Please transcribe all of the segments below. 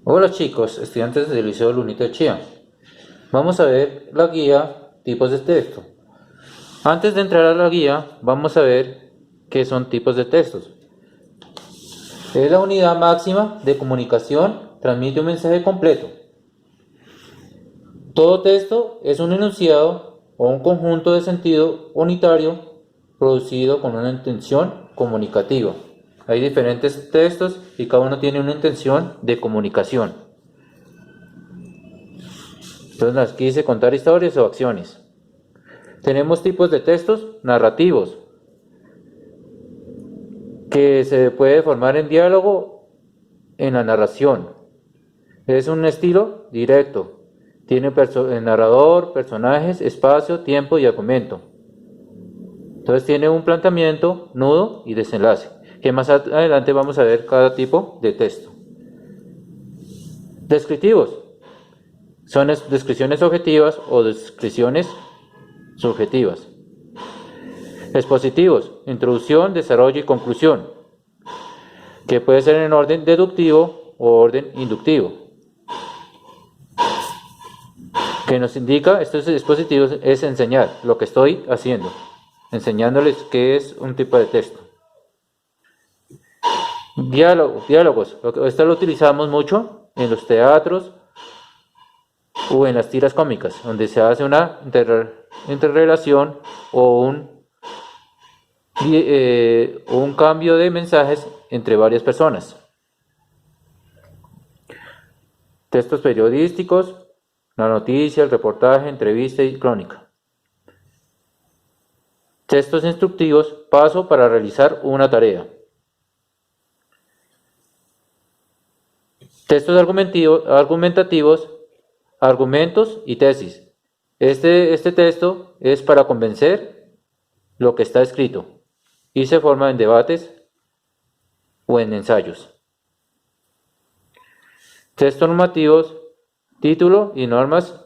Hola chicos, estudiantes del Liceo Lunita de Chía. Vamos a ver la guía tipos de texto. Antes de entrar a la guía, vamos a ver qué son tipos de textos. Es la unidad máxima de comunicación, transmite un mensaje completo. Todo texto es un enunciado o un conjunto de sentido unitario producido con una intención comunicativa. Hay diferentes textos y cada uno tiene una intención de comunicación. Entonces aquí dice contar historias o acciones. Tenemos tipos de textos narrativos, que se puede formar en diálogo en la narración. Es un estilo directo. Tiene narrador, personajes, espacio, tiempo y argumento. Entonces tiene un planteamiento, nudo y desenlace, que más adelante vamos a ver cada tipo de texto. Descriptivos. Son descripciones objetivas o descripciones subjetivas. Expositivos, introducción, desarrollo y conclusión, que puede ser en orden deductivo o orden inductivo. Que nos indica estos dispositivos es enseñar lo que estoy haciendo, enseñándoles qué es un tipo de texto. Diálogos, esto lo utilizamos mucho en los teatros o en las tiras cómicas, donde se hace una interrelación o un cambio de mensajes entre varias personas. Textos periodísticos, la noticia, el reportaje, entrevista y crónica. Textos instructivos, paso para realizar una tarea. Textos argumentativos, argumentos y tesis. Este texto es para convencer lo que está escrito y se forma en debates o en ensayos. Textos normativos, título y normas,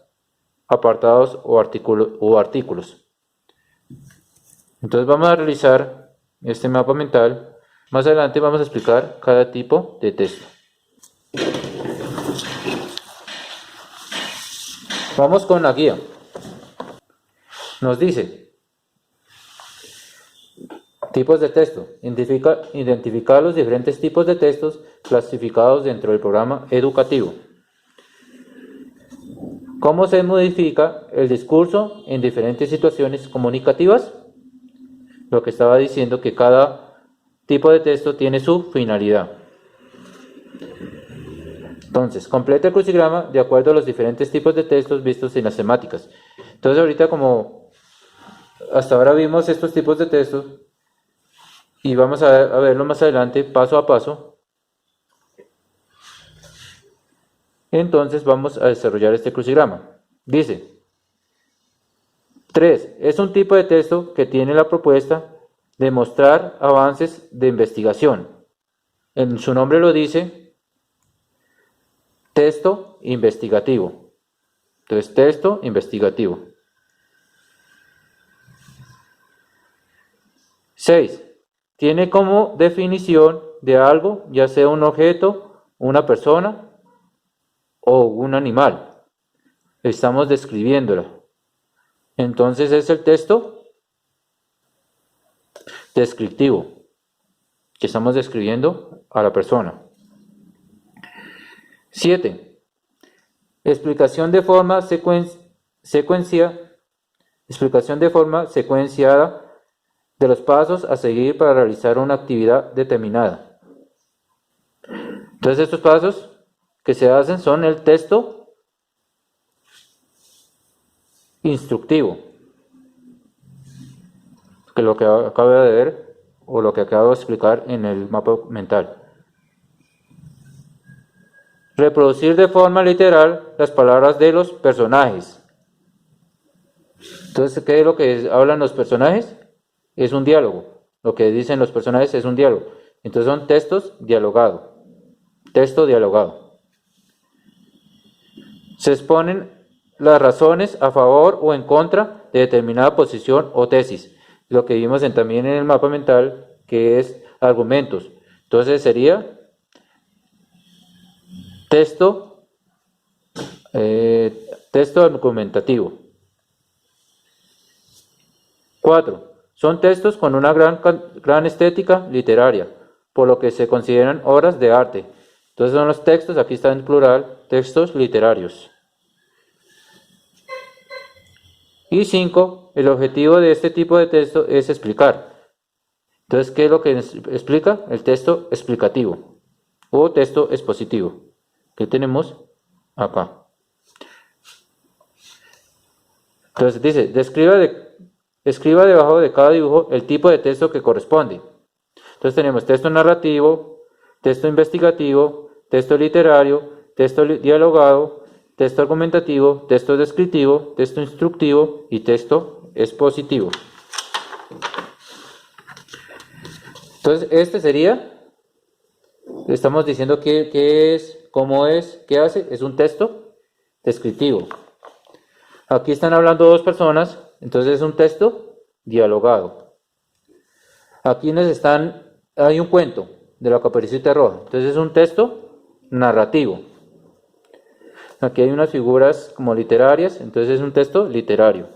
apartados o artículos. Entonces vamos a realizar este mapa mental. Más adelante vamos a explicar cada tipo de texto. Vamos con la guía. Nos dice tipos de texto. Identificar los diferentes tipos de textos clasificados dentro del programa educativo. ¿Cómo se modifica el discurso en diferentes situaciones comunicativas? Lo que estaba diciendo, que cada tipo de texto tiene su finalidad. Entonces, completa el crucigrama de acuerdo a los diferentes tipos de textos vistos en las temáticas. Entonces, ahorita como hasta ahora vimos estos tipos de textos y vamos a verlo más adelante paso a paso. Entonces vamos a desarrollar este crucigrama. Dice 3. Es un tipo de texto que tiene la propuesta de mostrar avances de investigación. En su nombre lo dice, texto investigativo. Entonces, texto investigativo. 6. Tiene como definición de algo, ya sea un objeto, una persona o un animal. Estamos describiéndolo. Entonces es el texto descriptivo, que estamos describiendo a la persona. 7. Explicación de forma secuenciada de los pasos a seguir para realizar una actividad determinada. Entonces estos pasos que se hacen son el texto instructivo, que lo que acabo de ver o lo que acabo de explicar en el mapa mental. Reproducir de forma literal las palabras de los personajes. Entonces, ¿qué es lo que hablan los personajes? Es un diálogo. Lo que dicen los personajes es un diálogo. Entonces son textos dialogados. Texto dialogado. Se exponen las razones a favor o en contra de determinada posición o tesis. Lo que vimos también en el mapa mental, que es argumentos. Entonces sería Texto, texto argumentativo. 4. Son textos con una gran estética literaria, por lo que se consideran obras de arte. Entonces son los textos, aquí está en plural, textos literarios. Y 5. El objetivo de este tipo de texto es explicar. Entonces, ¿qué es lo que explica? El texto explicativo o texto expositivo, que tenemos acá. Entonces dice, escriba debajo de cada dibujo el tipo de texto que corresponde. Entonces tenemos texto narrativo, texto investigativo, texto literario, texto dialogado, texto argumentativo, texto descriptivo, texto instructivo y texto expositivo. Entonces este sería, estamos diciendo qué es, cómo es, qué hace, es un texto descriptivo. Aquí están hablando dos personas, entonces es un texto dialogado. Aquí hay un cuento de la Caperucita Roja, entonces es un texto narrativo. Aquí hay unas figuras como literarias, entonces es un texto literario.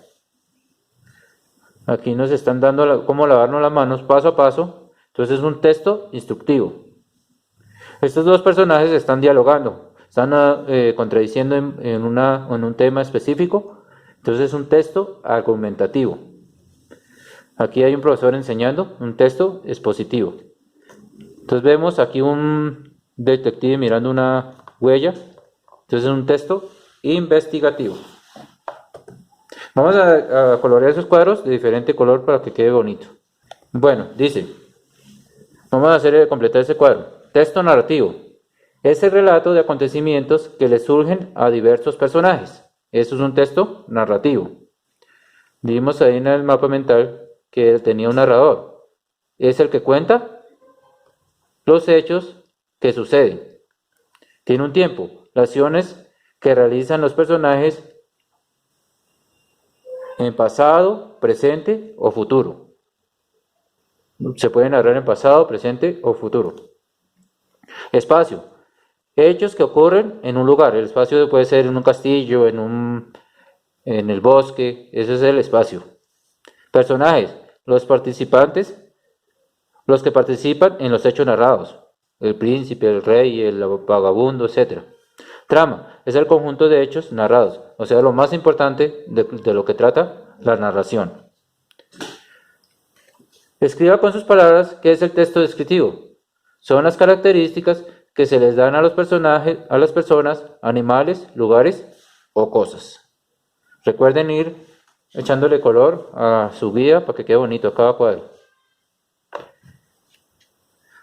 Aquí nos están dando cómo lavarnos las manos paso a paso, entonces es un texto instructivo. Estos dos personajes están dialogando, están contradiciendo en un tema específico. Entonces es un texto argumentativo. Aquí hay un profesor enseñando un texto expositivo. Entonces vemos aquí un detective mirando una huella. Entonces es un texto investigativo. Vamos a colorear esos cuadros de diferente color para que quede bonito. Bueno, dice, vamos a completar ese cuadro. Texto narrativo. Es el relato de acontecimientos que le surgen a diversos personajes. Eso es un texto narrativo. Vimos ahí en el mapa mental que él tenía un narrador. Es el que cuenta los hechos que suceden. Tiene un tiempo. Las acciones que realizan los personajes en pasado, presente o futuro. Se puede narrar en pasado, presente o futuro. Espacio. Hechos que ocurren en un lugar. El espacio puede ser en un castillo, en el bosque. Ese es el espacio. Personajes. Los participantes. Los que participan en los hechos narrados. El príncipe, el rey, el vagabundo, etc. Trama. Es el conjunto de hechos narrados. O sea, lo más importante de lo que trata la narración. Escriba con sus palabras qué es el texto descriptivo. Son las características que se les dan a los personajes, a las personas, animales, lugares o cosas. Recuerden ir echándole color a su guía para que quede bonito a cada cuadro.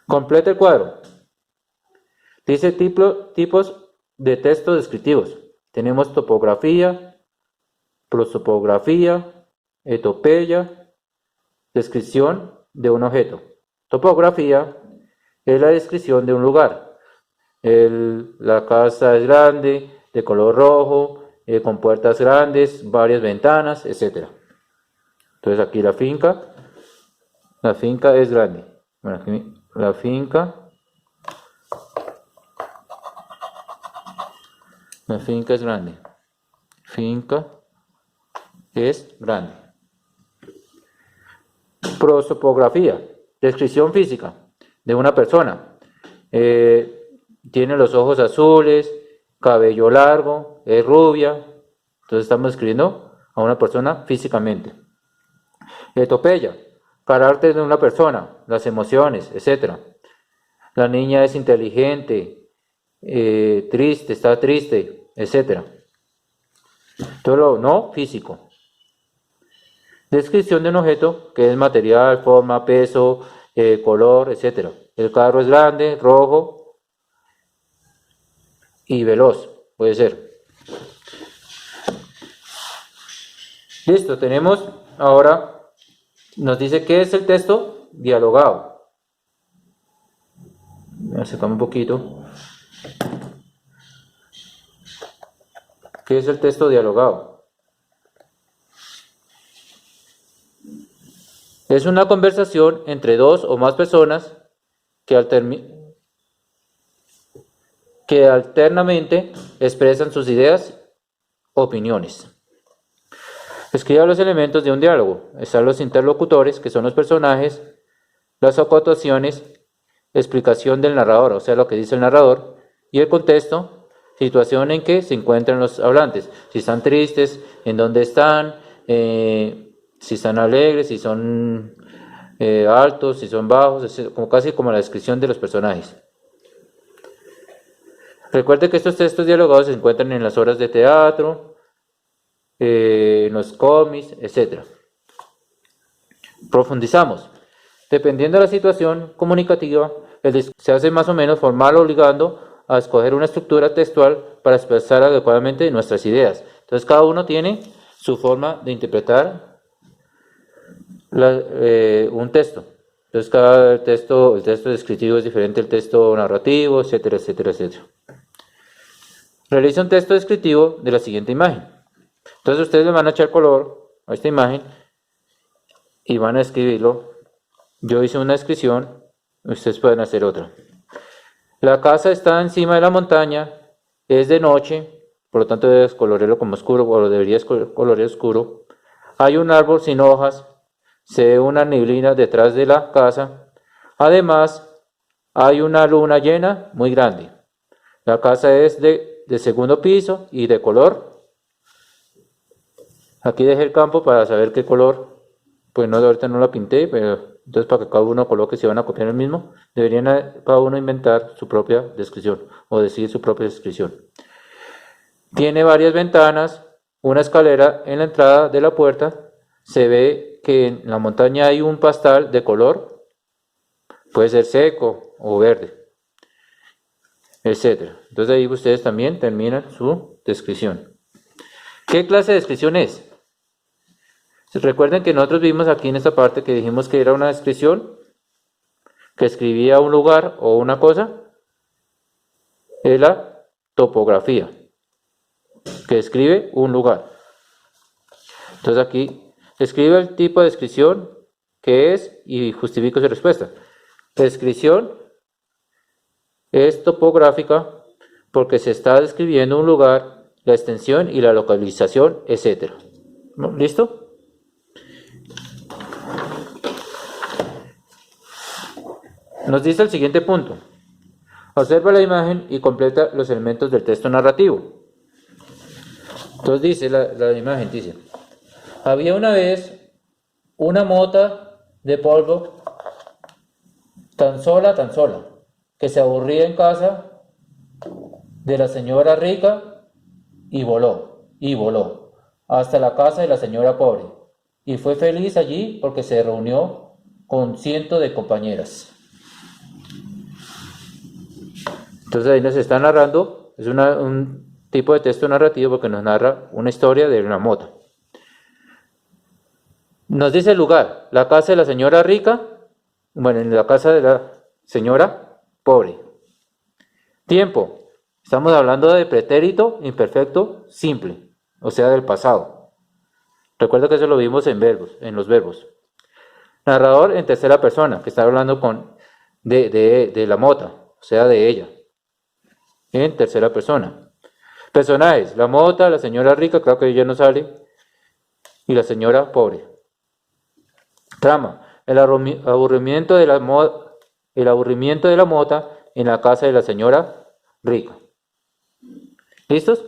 Completa el cuadro. Dice tipos de texto descriptivos. Tenemos topografía, prosopografía, etopeya, descripción de un objeto. Topografía es la descripción de un lugar. La casa es grande, de color rojo, con puertas grandes, varias ventanas, etc. Entonces aquí la finca es grande. Bueno, aquí la finca es grande. Finca es grande. Prosopografía, descripción física de una persona. Tiene los ojos azules, cabello largo, es rubia. Entonces estamos describiendo a una persona físicamente. Etopeya, carácter de una persona, las emociones, etc. La niña es inteligente, triste, está triste, etc. Todo lo no físico. Descripción de un objeto que es material, forma, peso, color, etc. El carro es grande, rojo y veloz, puede ser. Listo, tenemos ahora, nos dice qué es el texto dialogado. Acercamos un poquito. ¿Qué es el texto dialogado? Es una conversación entre dos o más personas que al terminar que alternamente expresan sus ideas, opiniones. Escriba los elementos de un diálogo. Están los interlocutores, que son los personajes, las acotaciones, explicación del narrador, o sea, lo que dice el narrador, y el contexto, situación en que se encuentran los hablantes. Si están tristes, en dónde están, si están alegres, si son altos, si son bajos, como casi como la descripción de los personajes. Recuerde que estos textos dialogados se encuentran en las obras de teatro, en los cómics, etc. Profundizamos. Dependiendo de la situación comunicativa, el discurso se hace más o menos formal, obligando a escoger una estructura textual para expresar adecuadamente nuestras ideas. Entonces cada uno tiene su forma de interpretar un texto. Entonces cada texto, el texto descriptivo es diferente al texto narrativo, etcétera, etcétera, etcétera. Realiza un texto descriptivo de la siguiente imagen. Entonces ustedes le van a echar color a esta imagen y van a escribirlo. Yo hice una descripción, ustedes pueden hacer otra. La casa está encima de la montaña, es de noche, por lo tanto debes colorearlo como oscuro, o lo deberías colorear oscuro. Hay un árbol sin hojas, se ve una neblina detrás de la casa. Además, hay una luna llena muy grande. La casa es de segundo piso y de color. Aquí dejé el campo para saber qué color. Pues no, ahorita no la pinté, pero entonces para que cada uno coloque, si van a copiar el mismo, deberían cada uno inventar su propia descripción o decir su propia descripción. Tiene varias ventanas, una escalera en la entrada de la puerta. Se ve que en la montaña hay un pastal de color, puede ser seco o verde, etc. Entonces ahí ustedes también terminan su descripción. ¿Qué clase de descripción es? Recuerden que nosotros vimos aquí en esta parte que dijimos que era una descripción que escribía un lugar o una cosa. Es la topografía, que describe un lugar. Entonces aquí escribe el tipo de descripción que es y justifica su respuesta. La descripción es topográfica porque se está describiendo un lugar, la extensión y la localización, etc. ¿Listo? Nos dice el siguiente punto. Observa la imagen y completa los elementos del texto narrativo. Entonces dice la imagen, dice: había una vez una mota de polvo tan sola, que se aburría en casa de la señora rica y voló hasta la casa de la señora pobre, y fue feliz allí porque se reunió con cientos de compañeras. Entonces ahí nos está narrando, es un tipo de texto narrativo porque nos narra una historia de una mota. Nos dice el lugar, la casa de la señora rica, bueno, en la casa de la señora pobre. Tiempo, estamos hablando de pretérito imperfecto simple, o sea, del pasado. Recuerda que eso lo vimos en los verbos. Narrador en tercera persona, que está hablando de la mota, o sea, de ella. En tercera persona. Personajes, la mota, la señora rica, claro que ella no sale, y la señora pobre. Trama, el aburrimiento de la mota en la casa de la señora rica. ¿Listos?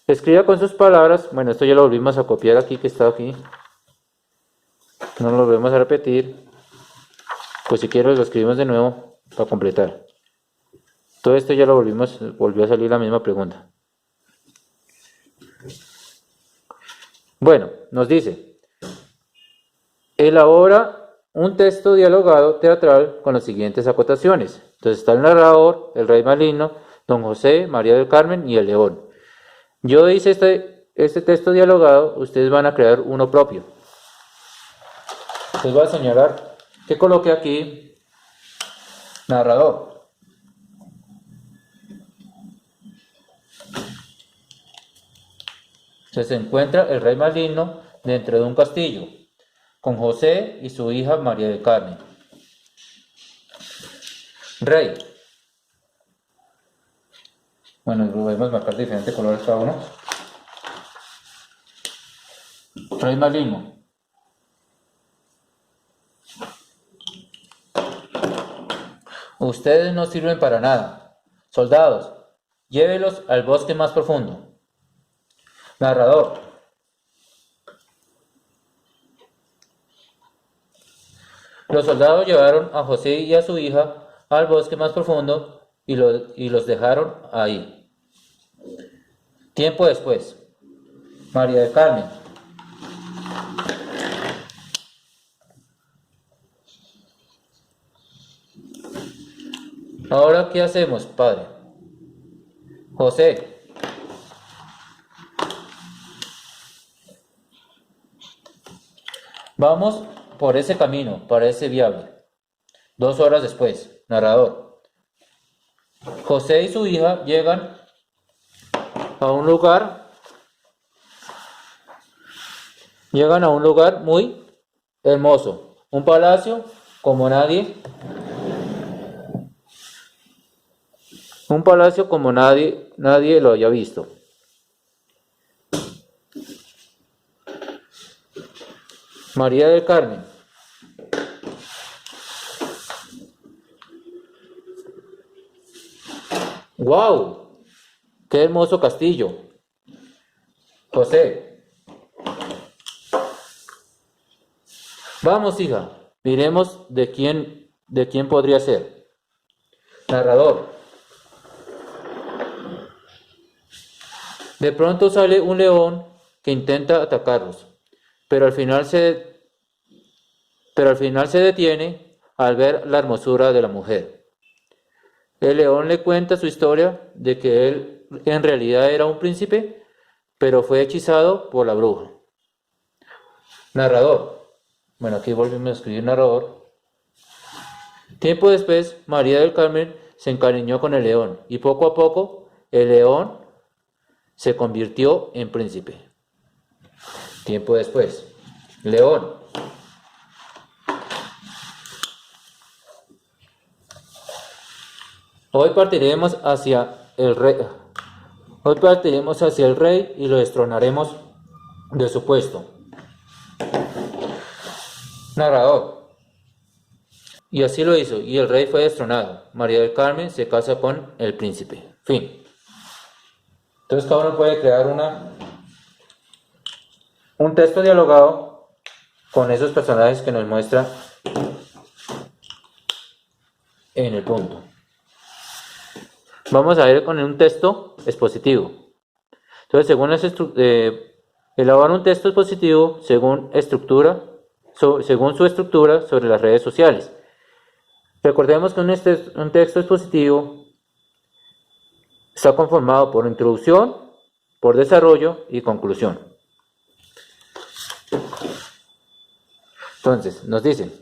Escriba con sus palabras. Bueno, esto ya lo volvimos a copiar aquí, que está aquí. No lo volvemos a repetir. Pues si quiero lo escribimos de nuevo para completar. Todo esto ya lo volvió a salir la misma pregunta. Bueno, nos dice: elabora un texto dialogado teatral con las siguientes acotaciones. Entonces está el narrador, el rey maligno, don José, María del Carmen y el león. Yo hice este texto dialogado, ustedes van a crear uno propio. Les voy a señalar que coloque aquí narrador. Se encuentra el rey maligno dentro de un castillo, con José y su hija María del Carmen. Rey. Bueno, podemos marcar diferentes colores cada uno. Rey maligno. Ustedes no sirven para nada. Soldados, llévelos al bosque más profundo. Narrador. Los soldados llevaron a José y a su hija al bosque más profundo y los dejaron ahí. Tiempo después. María del Carmen. ¿Ahora qué hacemos, padre? José. Vamos por ese camino, parece viable. 2 horas después. Narrador. José y su hija llegan a un lugar muy hermoso, un palacio como nadie lo haya visto. María del Carmen. ¡Wow! ¡Qué hermoso castillo! José. Vamos, hija, miremos de quién podría ser. Narrador. De pronto sale un león que intenta atacarlos, pero al final se detiene al ver la hermosura de la mujer. El león le cuenta su historia de que él en realidad era un príncipe, pero fue hechizado por la bruja. Narrador. Bueno, aquí volvemos a escribir narrador. Tiempo después, María del Carmen se encariñó con el león y poco a poco el león se convirtió en príncipe. Tiempo después. León. Hoy partiremos hacia el rey. Hoy partiremos hacia el rey y lo destronaremos de su puesto. Narrador. Y así lo hizo, y el rey fue destronado. María del Carmen se casa con el príncipe. Fin. Entonces cada uno puede crear un texto dialogado con esos personajes que nos muestra en el punto. Vamos a ir con un texto expositivo. Entonces, elaborar un texto expositivo según su estructura sobre las redes sociales. Recordemos que un texto expositivo está conformado por introducción, por desarrollo y conclusión. Entonces, nos dicen,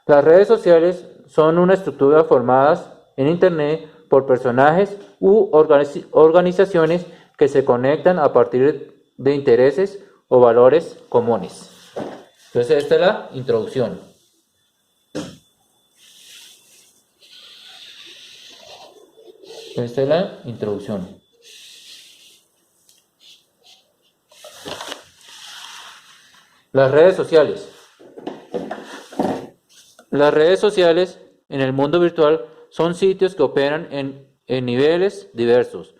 las redes sociales son una estructura formadas en Internet por personajes u organizaciones que se conectan a partir de intereses o valores comunes. Entonces, esta es la introducción. Esta es la introducción. Las redes sociales. Las redes sociales en el mundo virtual son sitios que operan en niveles diversos,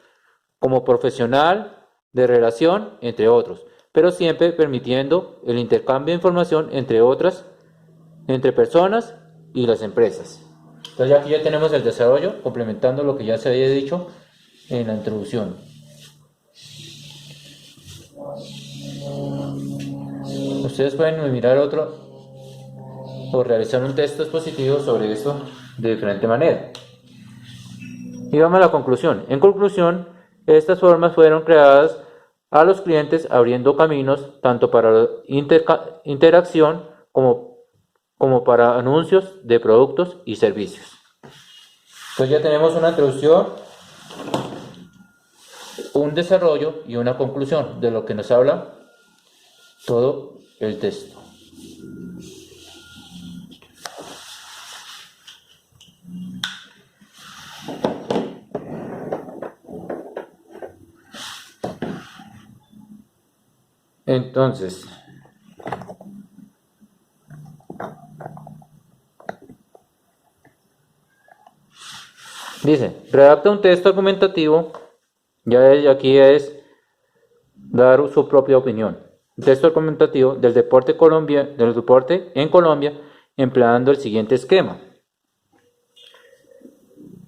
como profesional, de relación, entre otros, pero siempre permitiendo el intercambio de información entre personas y las empresas. Entonces aquí ya tenemos el desarrollo, complementando lo que ya se había dicho en la introducción. Ustedes pueden mirar otro o realizar un texto expositivo sobre esto de diferente manera. Y vamos a la conclusión. En conclusión, estas formas fueron creadas a los clientes abriendo caminos tanto para la interacción como para anuncios de productos y servicios. Entonces ya tenemos una introducción, un desarrollo y una conclusión de lo que nos habla todo el texto. Entonces, dice, redacta un texto argumentativo, aquí es dar su propia opinión. Un texto argumentativo del deporte en Colombia, empleando el siguiente esquema.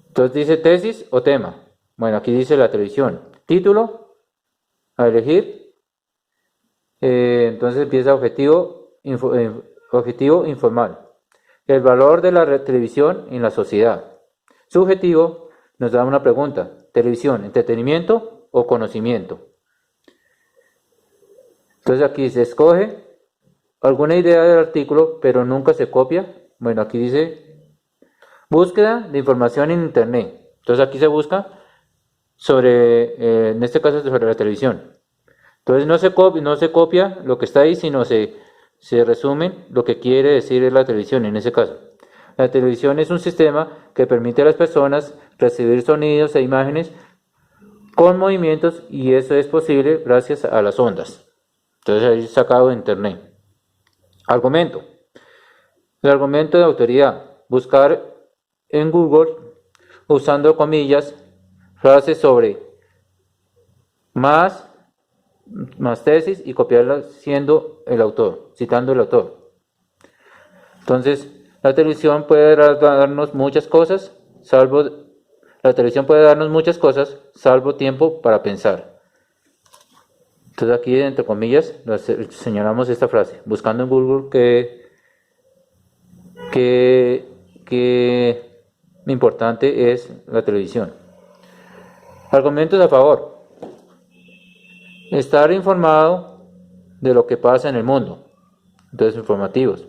Entonces dice tesis o tema. Bueno, aquí dice la televisión. Título, a elegir. Entonces empieza objetivo informal. El valor de la televisión en la sociedad. Subjetivo, nos da una pregunta. Televisión, entretenimiento o conocimiento. Entonces aquí se escoge alguna idea del artículo, pero nunca se copia. Bueno, aquí dice búsqueda de información en internet. Entonces aquí se busca sobre, en este caso sobre la televisión. Entonces no se copia lo que está ahí, sino se resumen lo que quiere decir la televisión en ese caso. La televisión es un sistema que permite a las personas recibir sonidos e imágenes con movimientos, y eso es posible gracias a las ondas. Entonces ahí sacado de internet. Argumento. El argumento de autoridad. Buscar en Google, usando comillas, frases sobre más tesis y copiarlas siendo el autor, citando el autor. Entonces, la televisión puede darnos muchas cosas, salvo tiempo para pensar. Entonces aquí, entre comillas, señalamos esta frase, buscando en Google que importante es la televisión. Argumentos a favor. Estar informado de lo que pasa en el mundo. Entonces, informativos.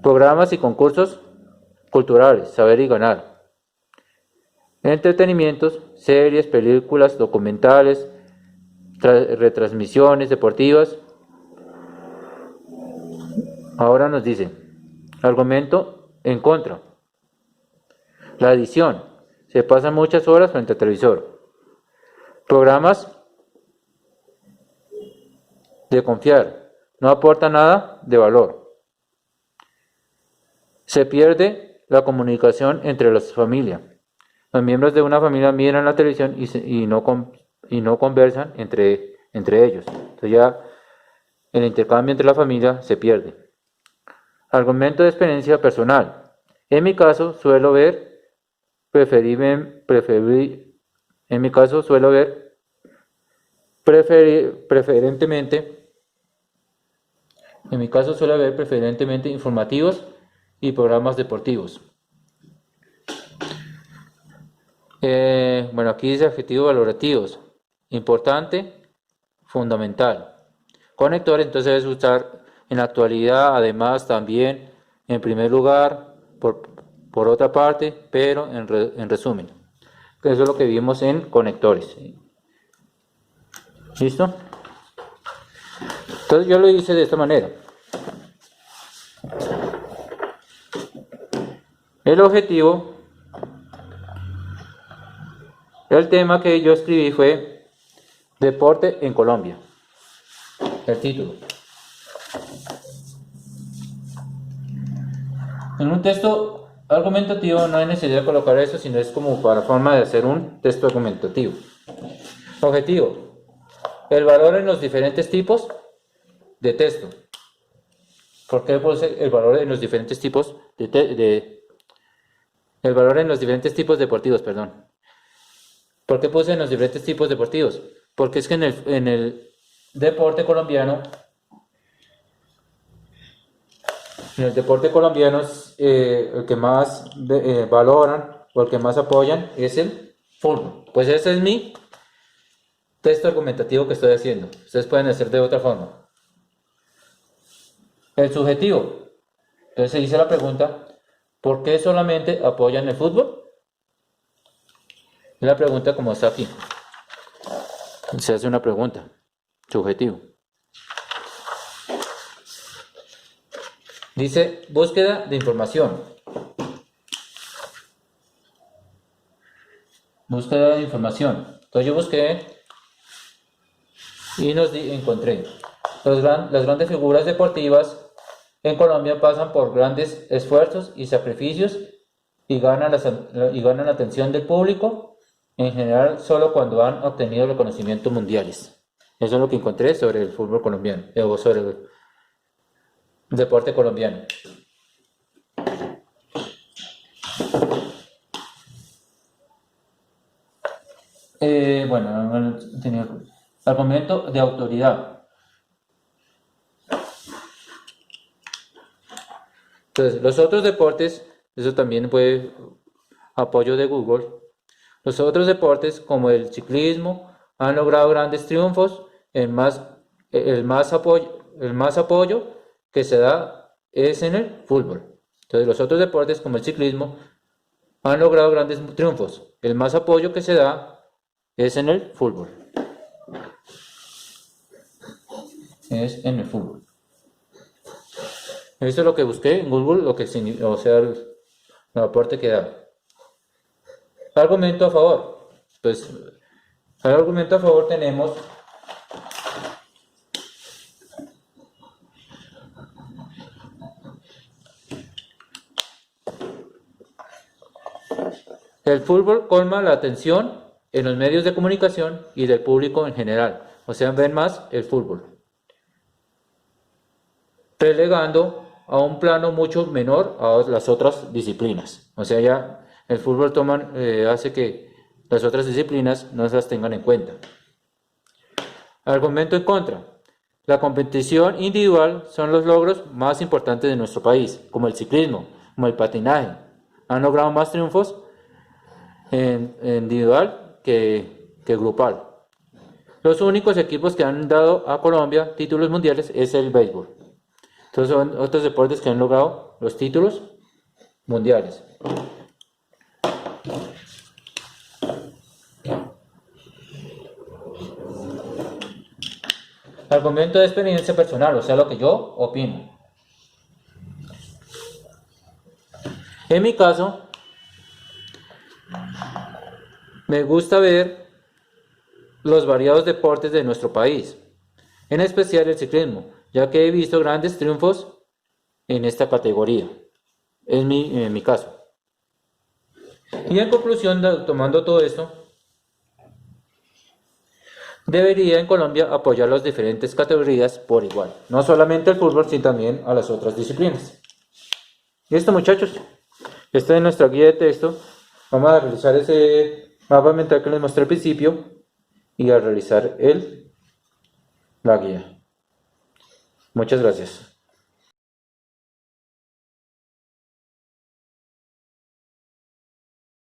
Programas y concursos culturales, saber y ganar. Entretenimientos, series, películas, documentales, retransmisiones deportivas. Ahora nos dice, argumento en contra. La adición, se pasan muchas horas frente al televisor. Programas de confiar, no aporta nada de valor. Se pierde la comunicación entre las familias. Los miembros de una familia miran la televisión y no conversan entre ellos. Entonces ya el intercambio entre la familia se pierde. Argumento de experiencia personal. En mi caso suelo ver preferentemente informativos y programas deportivos. Bueno, aquí dice adjetivos valorativos. Importante, fundamental. Conector, entonces debes usar en la actualidad, además, también, en primer lugar, por otra parte, pero en resumen. Eso es lo que vimos en conectores. ¿Listo? Entonces yo lo hice de esta manera. El objetivo, el tema que yo escribí fue Deporte en Colombia. El título. En un texto argumentativo no hay necesidad de colocar eso, sino es como para forma de hacer un texto argumentativo. Objetivo. El valor en los diferentes tipos de texto. ¿Por qué puse el valor en los diferentes tipos el valor en los diferentes tipos deportivos, perdón? ¿Por qué puse en los diferentes tipos deportivos? Porque es que en el deporte colombiano, el que más valoran o el que más apoyan es el fútbol. Pues ese es mi texto argumentativo que estoy haciendo. Ustedes pueden hacer de otra forma. El subjetivo. Entonces se dice la pregunta, ¿por qué solamente apoyan el fútbol? Es la pregunta como está aquí. Se hace una pregunta. Subjetivo. Dice búsqueda de información. Búsqueda de información. Entonces yo busqué y encontré. Las grandes figuras deportivas en Colombia pasan por grandes esfuerzos y sacrificios y ganan la atención del público, en general solo cuando han obtenido reconocimientos mundiales. Eso es lo que encontré sobre el fútbol colombiano, o sobre el deporte colombiano. Bueno, tenía argumento de autoridad. Entonces, los otros deportes, eso también fue apoyo de Google. Los otros deportes, como el ciclismo, han logrado grandes triunfos. El más apoyo que se da es en el fútbol. Entonces, los otros deportes, como el ciclismo, han logrado grandes triunfos. El más apoyo que se da es en el fútbol. Es en el fútbol. Eso es lo que busqué en Google, el aporte que da. Argumento a favor. Pues, al argumento a favor tenemos el fútbol colma la atención en los medios de comunicación y del público en general. O sea, ven más el fútbol, relegando a un plano mucho menor a las otras disciplinas. O sea, ya el fútbol hace que las otras disciplinas no las tengan en cuenta. Argumento en contra. La competición individual son los logros más importantes de nuestro país, como el ciclismo, como el patinaje. Han logrado más triunfos en individual que grupal. Los únicos equipos que han dado a Colombia títulos mundiales es el béisbol. Entonces son otros deportes que han logrado los títulos mundiales. Argumento de experiencia personal, o sea, lo que yo opino. En mi caso, me gusta ver los variados deportes de nuestro país, en especial el ciclismo, ya que he visto grandes triunfos en esta categoría. Es en mi caso. Y en conclusión, tomando todo esto, debería en Colombia apoyar las diferentes categorías por igual, no solamente el fútbol, sino también a las otras disciplinas. Listo, muchachos, esta es nuestra guía de texto. Vamos a realizar ese mapa mental que les mostré al principio y a realizar la guía. Muchas gracias.